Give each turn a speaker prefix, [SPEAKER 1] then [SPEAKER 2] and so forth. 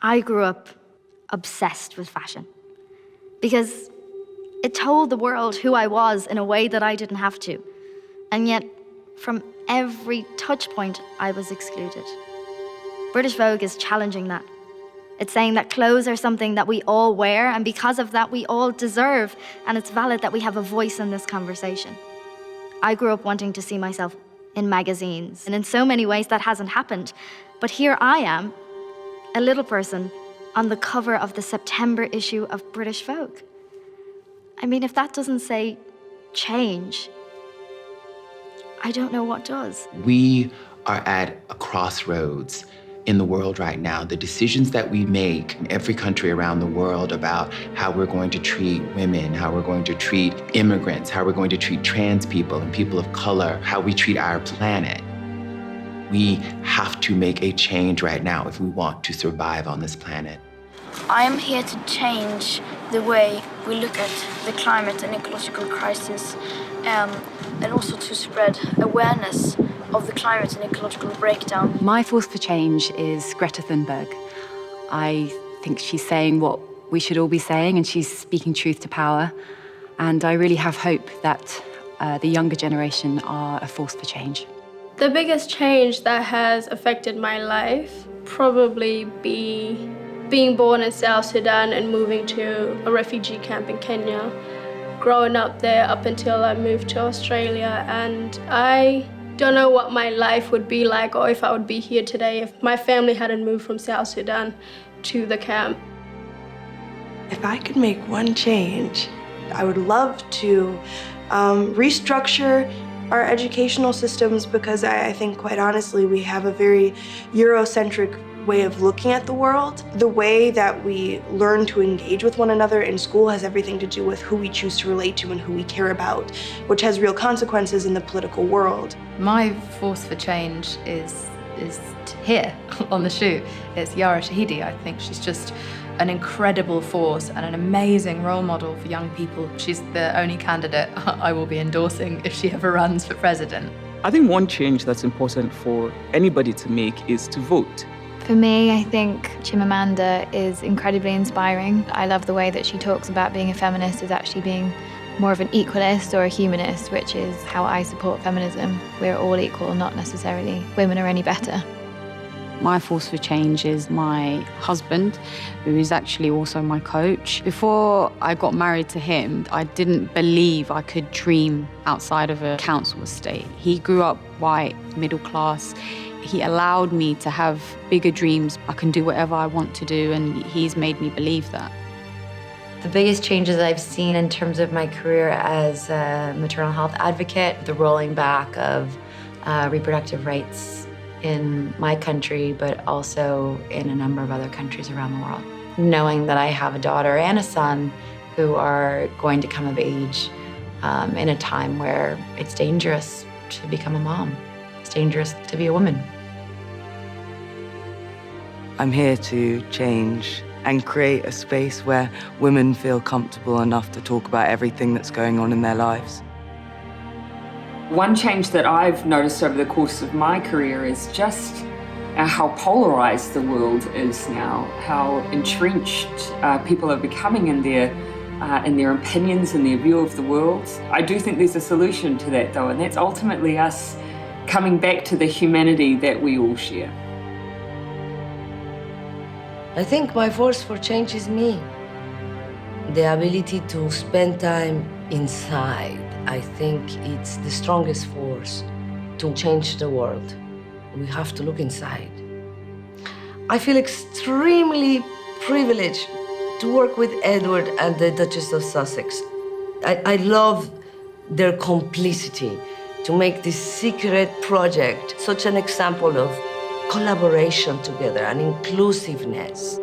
[SPEAKER 1] I grew up obsessed with fashion because it told the world who I was in a way that I didn't have to. And yet, from every touch point, I was excluded. British Vogue is challenging that. It's saying that clothes are something that we all wear, and because of that, we all deserve, and it's valid that we have a voice in this conversation. I grew up wanting to see myself in magazines, and in so many ways that hasn't happened. But here I am, a little person on the cover of the September issue of British Vogue. I mean, if that doesn't say change, I don't know what does.
[SPEAKER 2] We are at a crossroads in the world right now. The decisions that we make in every country around the world about how we're going to treat women, how we're going to treat immigrants, how we're going to treat trans people and people of color, how we treat our planet. We have to make a change right now if we want to survive on this planet.
[SPEAKER 3] I'm here to change the way we look at the climate and ecological crisis, and also to spread awareness of the climate and ecological breakdown.
[SPEAKER 4] My force for change is Greta Thunberg. I think she's saying what we should all be saying, and she's speaking truth to power. And I really have hope that the younger generation are a force for change.
[SPEAKER 5] The biggest change that has affected my life probably be being born in South Sudan and moving to a refugee camp in Kenya. Growing up there up until I moved to Australia, and I don't know what my life would be like or if I would be here today if my family hadn't moved from South Sudan to the camp.
[SPEAKER 6] If I could make one change, I would love to restructure our educational systems, because I think, quite honestly, we have a very Eurocentric way of looking at the world. The way that we learn to engage with one another in school has everything to do with who we choose to relate to and who we care about, which has real consequences in the political world.
[SPEAKER 7] My force for change is here on the shoot. It's Yara Shahidi. I think she's just an incredible force and an amazing role model for young people. She's the only candidate I will be endorsing if she ever runs for president.
[SPEAKER 8] I think one change that's important for anybody to make is to vote.
[SPEAKER 9] For me, I think Chimamanda is incredibly inspiring. I love the way that she talks about being a feminist as actually being more of an equalist or a humanist, which is how I support feminism. We're all equal, not necessarily women are any better.
[SPEAKER 4] My force for change is my husband, who is actually also my coach. Before I got married to him, I didn't believe I could dream outside of a council estate. He grew up white, middle class. He allowed me to have bigger dreams. I can do whatever I want to do, and he's made me believe that.
[SPEAKER 10] The biggest changes I've seen in terms of my career as a maternal health advocate, the rolling back of reproductive rights in my country, but also in a number of other countries around the world. Knowing that I have a daughter and a son who are going to come of age in a time where it's dangerous to become a mom. It's dangerous to be a woman.
[SPEAKER 11] I'm here to change and create a space where women feel comfortable enough to talk about everything that's going on in their lives.
[SPEAKER 12] One change that I've noticed over the course of my career is just how polarized the world is now, how entrenched people are becoming in their opinions and their view of the world. I do think there's a solution to that, though, and that's ultimately us coming back to the humanity that we all share.
[SPEAKER 13] I think my force for change is me. The ability to spend time inside. I think it's the strongest force to change the world. We have to look inside. I feel extremely privileged to work with Edward and the Duchess of Sussex. I love their complicity to make this secret project such an example of collaboration together and inclusiveness.